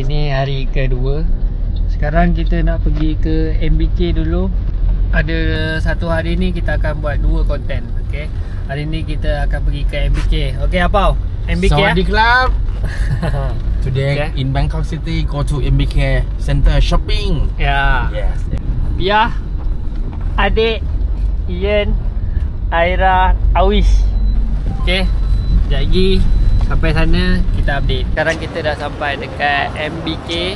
Hari ni hari kedua. Sekarang kita nak pergi ke MBK dulu. Ada satu hari ni kita akan buat dua konten. Okay, hari ni kita akan pergi ke MBK. Okay, apa? MBK. Sawadee Club. Today in Bangkok City, go to MBK Center shopping. Yes. Pia, adik, Ian, Aira, Awish. Okay, sekejap lagi sampai sana kita update. Sekarang kita dah sampai dekat MBK.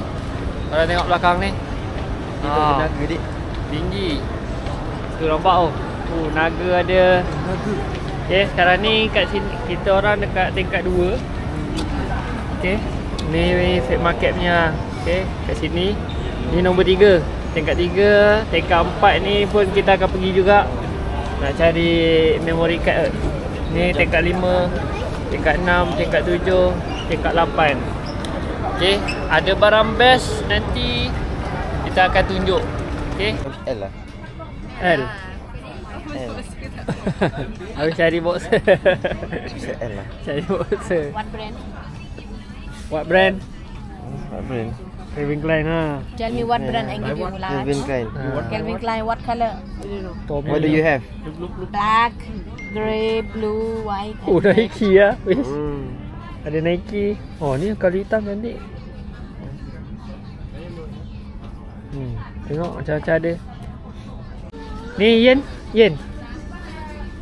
Korang tengok belakang ni. Naga dik. Tinggi. Tu nampak tu. Naga ada. Okay, sekarang ni kat sini kita orang dekat tingkat 2. Okay, ni Fake Market punya. Okay, kat sini. Ni nombor 3. Tingkat 3, tingkat 4 ni pun kita akan pergi juga. Nak cari memory card. Ni tingkat 5, tingkat 6, tingkat 7, tingkat 8. Okay, ada barang best nanti kita akan tunjuk. Okay, L lah. L. Harus cari boxer. L lah. Cari boxer. What brand? What brand? What brand? Calvin Klein ha. Tell me what brand I give you large. Calvin Klein. Calvin Klein, what color? What do you have? Black, grey, blue, white. Oh, and black. Nike ya. Wis. Ada Nike. Oh, ni kalau hitam cantik. Tengok macam-macam ada. Ni Yen.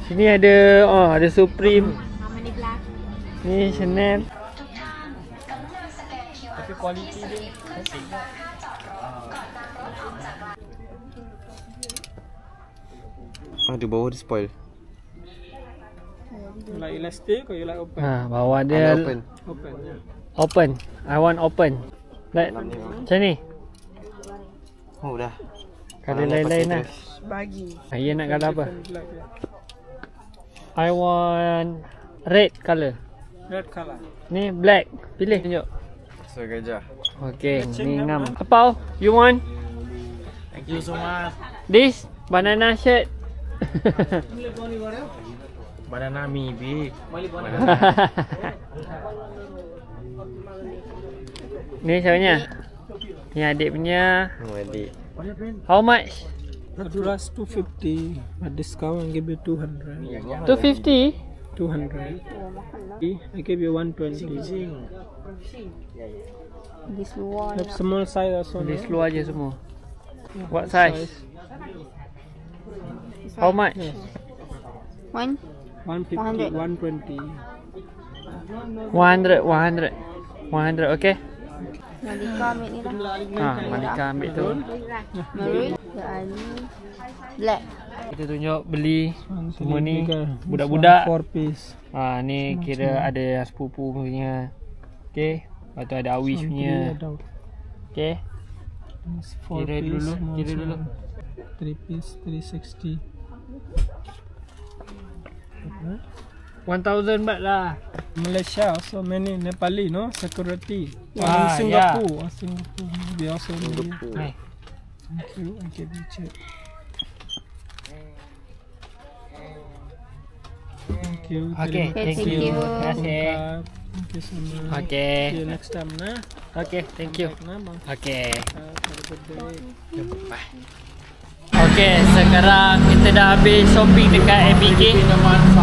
Sini ada ada Supreme. How many black? Ni Chanel. Tapi kualiti dia cantik. Di bawah dia spoil. You like elastic or you like open? Bawah dia Open. Open, yeah. Open. I want open. Like macam ni. Oh dah. Kalau lain-lain lah. Bagi. Ian nak colour apa? Black, yeah. I want red colour. Red color. Ni black. Pilih tunjuk. So gajah. Okay, ni ngam. Apa? You want? Thank you so much. This banana shirt. Banana mi big. Ni siapanya? Ni adik punya. Oh adik. How much? That was 250, but discount I give you 200. 250. 200. I give you 120. This one. Have small size also. Di no? seluar je semua. What size? How much? One. 150, 120. 100, okay? Malika ambil ni lah. Malika ambil tu. Maroon. The Ali. Black. Kita tunjuk beli semua ni Bigger. budak-budak. 4 piece. Ni kira ada sepupu punya. Okay. Lepas tu ada Awish punya. Okay. Kira dulu. 3 piece, 360. 1000 baht lah. Malaysia also many Nepali, no? Security. Ah, Singapore. Singapore. We also need. Ni. Thank you. I give you check. Thank you. Okay, thank you. Terima kasih. Thank you so much. Okay. See you next time, nah. Okay, thank you. Nah, bang. Okay. Have a good day. Okay, sekarang kita dah habis shopping dekat MBK.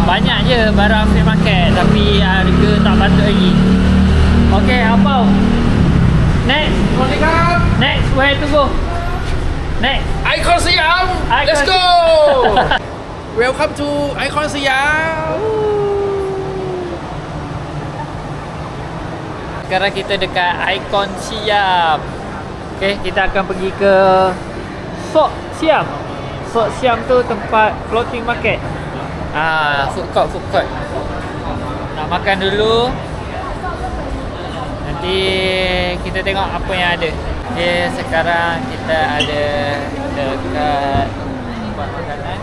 Banyak je barang Fake Market, tapi harga tak patut lagi. Okay, apa? Next. Next, where to go? Next. Icon Siam. Let's go. Welcome to Icon Siam. Sekarang kita dekat Icon Siam. Okay, kita akan pergi ke Sok Siam. Sok Siam tu tempat floating market. Food court. Nak makan dulu. Nanti kita tengok apa yang ada. Okay, sekarang kita ada dekat tempat makanan.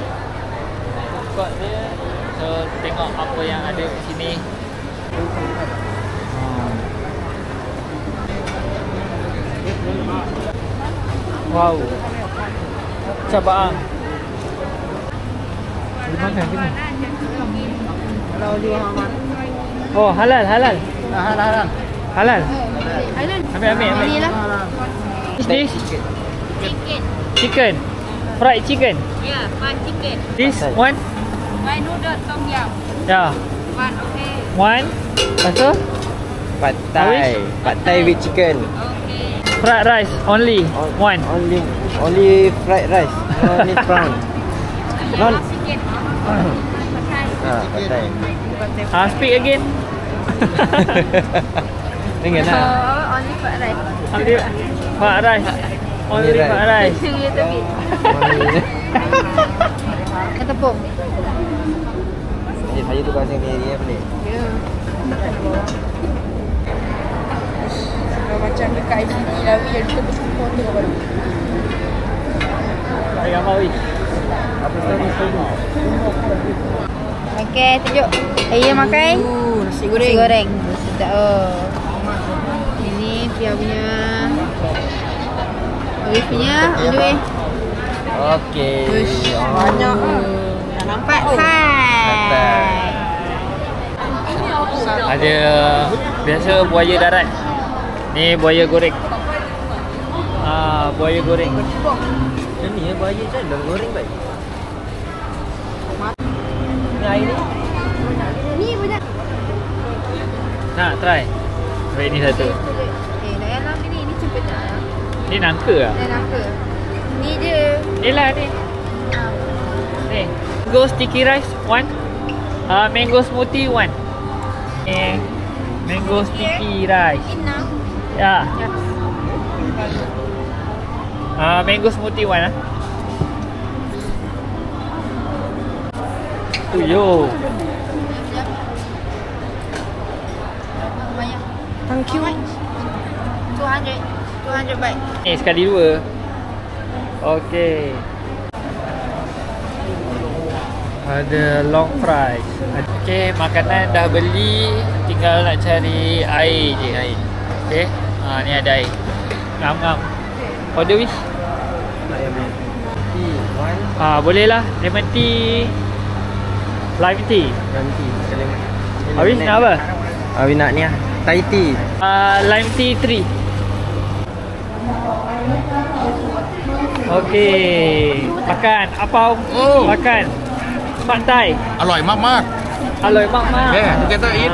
Food court dia. So tengok apa yang ada di sini. Wow. Cabang. Di mana ni? Kalau dia Muhammad. Oh, halal. Halal. Halal. Ambil. Ini lah. This Chicken. chicken. Fried chicken. Yeah, fried chicken. This one. Fried noodle tom yum. Yeah. One, okay. One. Lepas tu Pad Thai. Pad Thai with chicken. Okay. fried rice only. One. Only fried rice. Only prawn. Non. Chicken. Pad Thai. Speak again. Dengan lah. Only fried rice. Ambil fried rice. Only Only rice. fried rice. Little bit. Tepung. Saya tukar sendiri apa ni? Macam dekat IGD lah, yang kita bersumpah tu baru. Saya gambar weh. Apa story? Okey, tunjuk. Ayah makan. Nasi goreng. Sedap. Oh. Ini Pia punya. Oleh punya. Tunjuk Okey. banyak. Dah nampak Thai. Ada biasa buaya darat. Ni buaya goreng. Buaya goreng. Macam ni ya buaya jalan goreng baik. Ni air ni. Ni banyak. Nak try. Baik ni satu. Dah yang lama ni cepet dah. Ni nangka lah. Dan apa? Ni je. Ni lah ni. Ni. Mango sticky rice one. Mango smoothie one. Mango sticky rice. Inang. Ya. Ya. Mango smoothie one Yo. Banyak. Thank you. 200 baht. Ni sekali dua. Okey. Ada long fries. Okey, makanan dah beli, tinggal nak cari air je. Okey. Ni ada air. Ngam-ngam. Order wish. Boleh lah. Lemon tea. Lime tea. Nanti sekali. Habis nak apa? Abi nak ni ah. Thai tea. Lime tea 3. Okey. Makan. Apau. Makan. Pad Thai. อร่อยมาก Aloi mak-mak. Yeah, together eat.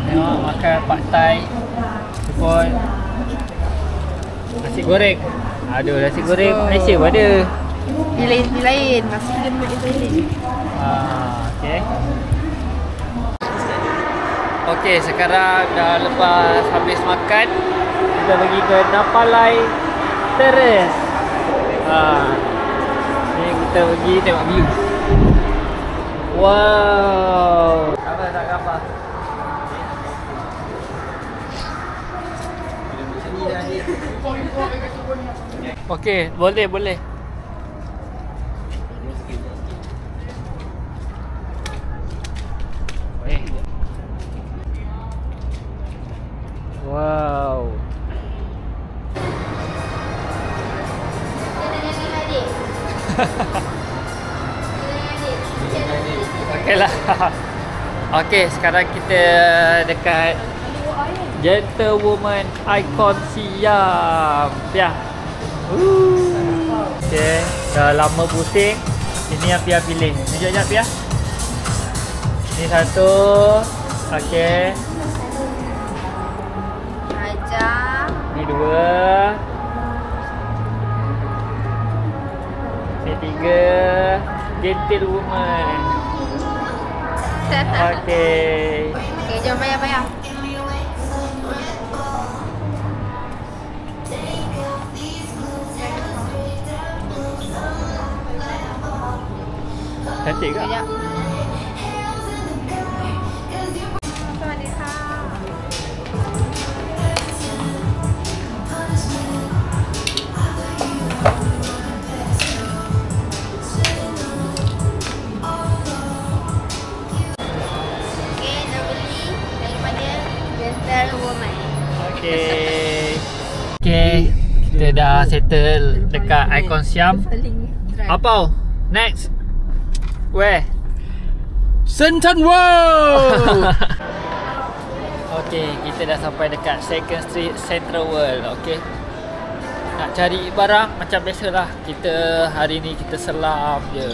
Tengok makan Pad Thai. Pun nasi goreng. Aduh, nasi goreng Malaysia pun ada. Di lain. Nasi lemak dia lain. Okey. Okey, sekarang dah lepas habis makan, kita pergi ke Napalai Terrace. Ni kita pergi tengok view. Wow. Apa nak gambar? Okey, boleh. Wow. Okeylah. Okey, sekarang kita dekat Gentlewoman Icon Siam. Ya. Okey, dah lama pusing. Ini yang Pia pilih. Sekejap Pia. Ini satu. Okey. Ini dua. Ini tiga. Gentlewoman. Okey. Okey, jom bayar. Cantik tak? Sekejap. Okay, kita dah settle dekat Icon Siam. Apa? Next. Where? Shenton World. Okey, kita dah sampai dekat Second Street Central World. Okey. Nak cari barang macam biasalah. Kita hari ni kita selam je.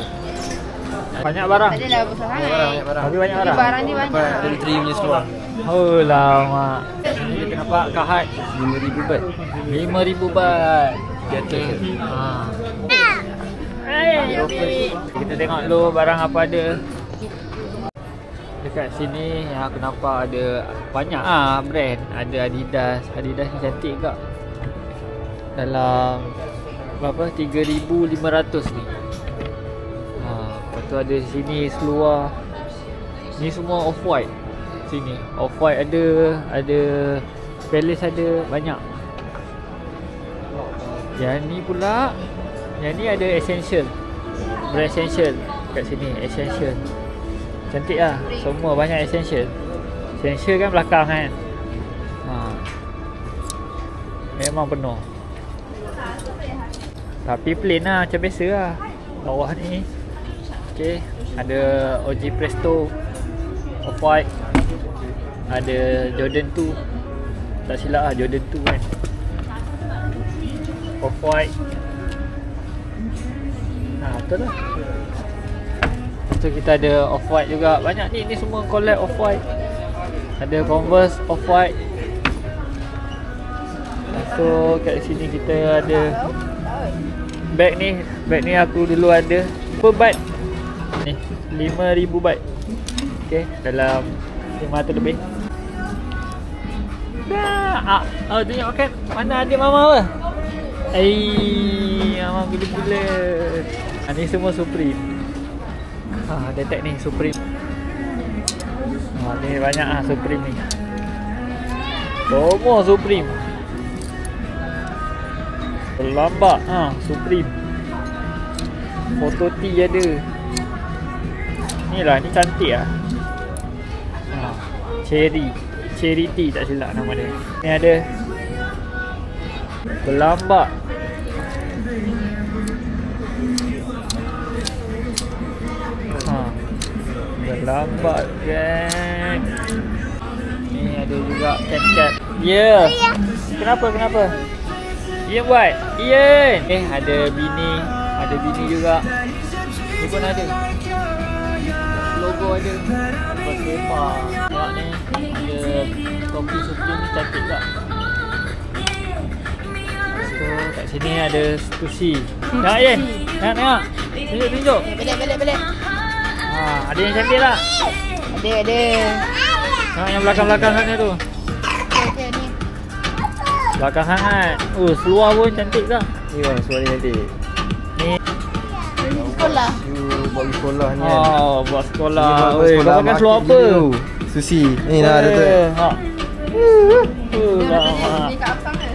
Banyak barang. Tak adalah besar sangat. Banyak barang. Tapi banyak Tapi barang. barang ni banyak. Dari 3 punya seluar. Oh lama. Ni kita nampak kahat 5,000 baht. 5,000 baht. Jatuh. Kita tengok dulu barang apa ada. Dekat sini yang aku nampak ada banyak brand. Ada Adidas. Adidas ni cantik juga. Dalam berapa? 3,500 ni. Lepas tu ada sini seluar. Ni semua off-white. Sini off-white ada Palace ada, banyak. Yang ni pula, yang ni ada Essential. Brand Essential kat sini, Essential. Cantik lah, semua banyak Essential. Essential kan belakang kan. Memang penuh. Tapi plain lah, macam biasa lah. Bawah ni okay, ada OG Presto Off-White. Ada Jordan 2. Tak silap lah, Jordan 2 kan. Off-White. Betul lah. Lepas tu kita ada Off-White juga. Banyak ni semua collab Off-White. Ada Converse Off-White. So kat sini kita ada bag ni aku dulu ada. Berapa baht? Ni 5,000 baht. Okay, dalam 500 lebih. Dah. Tengok kan mana adik mama apa? Mama gula-gula. Ni semua Supreme. Detek ni Supreme. Ni banyak Supreme ni. Semua Supreme. Lambat Supreme. Photo T ada. Ni lah, ni cantik lah. Cherry T tak silap nama dia. Ni ada berlambak. Berlambak kan. Ni ada juga cap-cap. Ya. Kenapa? Ian buat. Ian. Ada bini juga. Ni pun ada. Logo ada. Bersepa. Tengok ni. Ada topi Supreme ni cantik tak? So kat sini ada Stussy. Tengok Ian. Tengok. Tunjuk. Balik. Ada yang cantik tak? Ada. Tengok yang belakang-belakang sana tu. Okay, ni. Belakang sangat. Seluar pun cantik tak? Ya, seluar ni cantik. Ni Sekolah. Buat sekolah ni kan. Buat sekolah. Kau pakai seluar apa? Susi. Ni dah ada tu. Lama. Ni kat abang ke?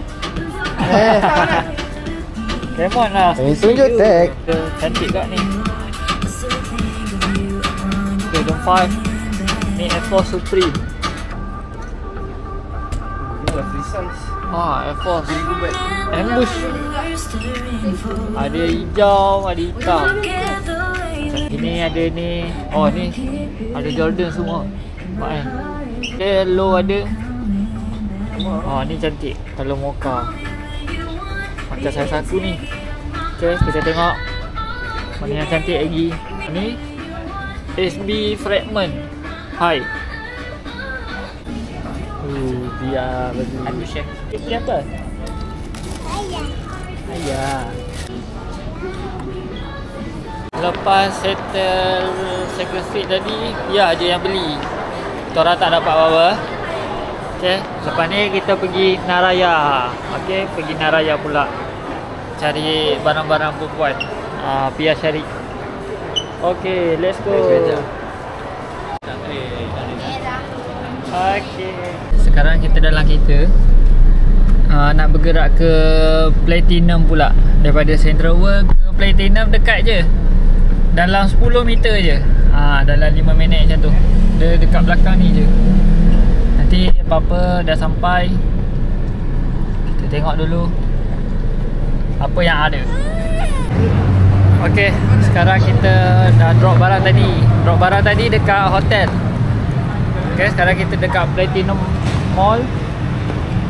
Kemon lah. Tunjuk tag. Cantik tak ni? Jordan 5. Ni Air Force Supreme. Air Force Ambush. Ada hijau, ada hitam. Ini ada ni. Ni ada Jordan semua. Low ada. Ni cantik. Kalau mocha macam saiz aku ni. Okay, kita tengok mana yang cantik lagi. Ni SB Fragment High. Dia bagi Ambush ya. Ini apa? Ayah. Lepas settle Second Street tadi, ada yang beli. Korang tak dapat apa-apa. Okay, lepas ni kita pergi Naraya. Okay, pergi Naraya pula. Cari barang-barang perempuan. Pia cari. Okay, let's go. Okay. Sekarang kita dalam kereta. Nak bergerak ke Platinum pula. Daripada Central World ke Platinum dekat je. Dalam 10 meter je. Dalam 5 minit macam tu. Dia dekat belakang ni je. Nanti apa-apa dah sampai, kita tengok dulu apa yang ada. Okay, sekarang kita dah drop barang tadi. Drop barang tadi dekat hotel. Okay, sekarang kita dekat Platinum Mall.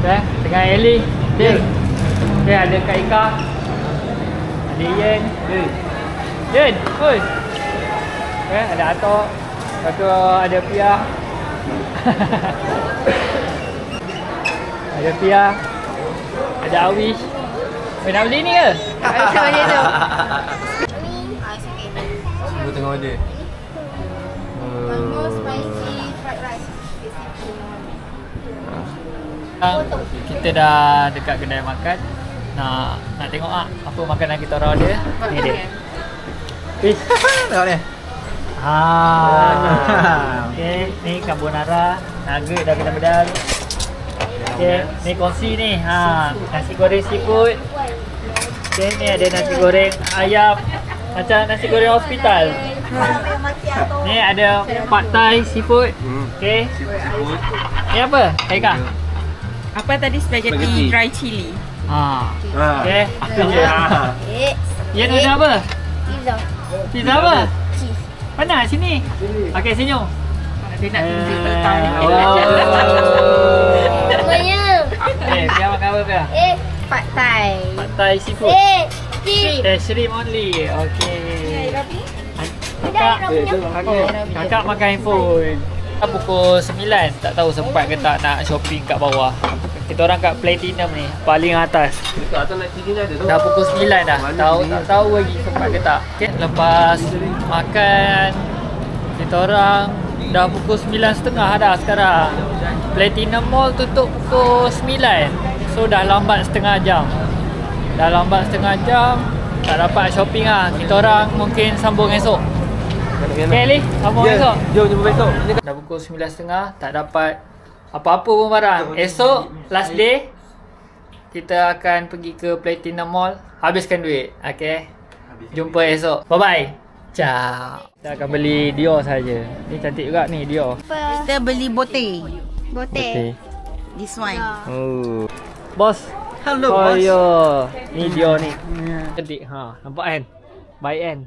Tengah alley. Okay. Okay, ada Kak Ika. Ada Yen. Yen, oi. Okay, ada Atok. Lepas tu ada Pia. Ada Pia. Ada Awish. Nak beli ni ke? Macam macam tu. Cuba tengok order. Mango spicy fried rice. Kita dah dekat kedai makan. Nak tengok apa makanan kita orang ada. Ni dia. Fish. Tengok ni. Okay, ni carbonara, nugget dah kena bedal. Okay, ni kongsi ni. Nasi goreng seafood. Okay, ni ada nasi goreng ayam macam nasi goreng hospital. Ni ada pad thai seafood. Okay. Ni apa? Eka. Apa tadi spaghetti dry chili? Okay. Itu je. Yang ada apa? Pizza. Pizza apa? Cheese. Mana sini? Okay, senyum. Dia nak tunjuk petang ni. Namanya. Biar makan apa Pia? Pad Thai. Pad thai seafood. Shrimp. Shrimp only. Okay. Kakak makan handphone. Pukul 9. Tak tahu sempat ke tak nak shopping kat bawah. Kita orang kat Platinum ni, paling atas. Dah pukul 9 dah. Tak tahu lagi sempat ke tak. Okay. Lepas makan, kita orang dah pukul 9.30 dah sekarang. Platinum Mall tutup pukul 9. So dah lambat setengah jam. Tak dapat shopping lah. Kita orang mungkin sambung esok. Okay Ali, sambung esok. Jom jumpa besok. Dah pukul 9.30, tak dapat apa-apa pun barang. Esok last day, kita akan pergi ke Platinum Mall, habiskan duit. Okay, jumpa esok. Bye bye. Ciao. Kita akan beli Dior saja. Ni cantik juga ni Dior. Kita beli bote. Bote. This one. Oh. Bos. Hello, oh boss. yo. Ni Dior ni. Cantik. Nampak kan? Baik kan?